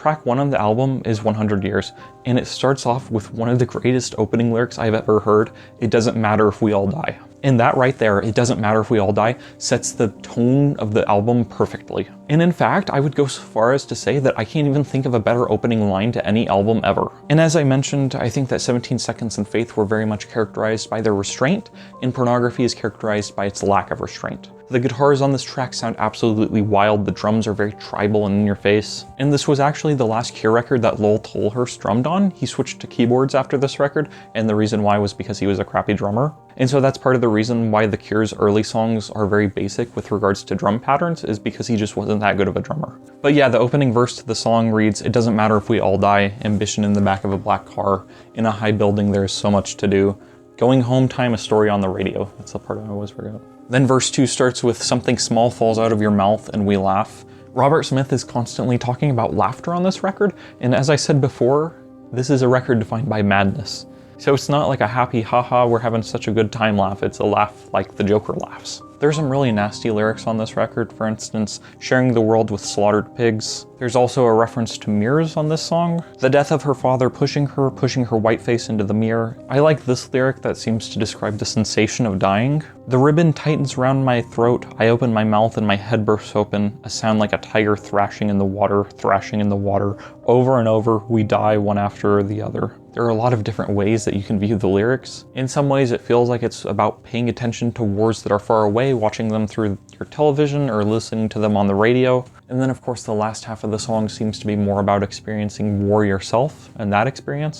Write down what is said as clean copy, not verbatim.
Track 1 of the album is 100 Years, and it starts off with one of the greatest opening lyrics I've ever heard. It doesn't matter if we all die. And that right there, it doesn't matter if we all die, sets the tone of the album perfectly. And in fact, I would go so far as to say that I can't even think of a better opening line to any album ever. And as I mentioned, I think that 17 Seconds and Faith were very much characterized by their restraint, and Pornography is characterized by its lack of restraint. The guitars on this track sound absolutely wild, the drums are very tribal and in your face. And this was actually the last Cure record that Lol Tolhurst drummed on. He switched to keyboards after this record, and the reason why was because he was a crappy drummer. And so that's part of the reason why the Cure's early songs are very basic with regards to drum patterns, is because he just wasn't that good of a drummer. But yeah, the opening verse to the song reads, "It doesn't matter if we all die, ambition in the back of a black car, in a high building there's so much to do, going home time, a story on the radio." That's the part I always forget. Then verse 2 starts with, "Something small falls out of your mouth and we laugh." Robert Smith is constantly talking about laughter on this record, and as I said before, this is a record defined by madness. So it's not like a happy haha we're having such a good time laugh, it's a laugh like the Joker laughs. There's some really nasty lyrics on this record, for instance, sharing the world with slaughtered pigs. There's also a reference to mirrors on this song. The death of her father pushing her white face into the mirror. I like this lyric that seems to describe the sensation of dying. "The ribbon tightens round my throat, I open my mouth and my head bursts open, a sound like a tiger thrashing in the water, over and over, we die one after the other." There are a lot of different ways that you can view the lyrics. In some ways it feels like it's about paying attention to wars that are far away, watching them through your television or listening to them on the radio. And then of course the last half of the song seems to be more about experiencing war yourself and that experience.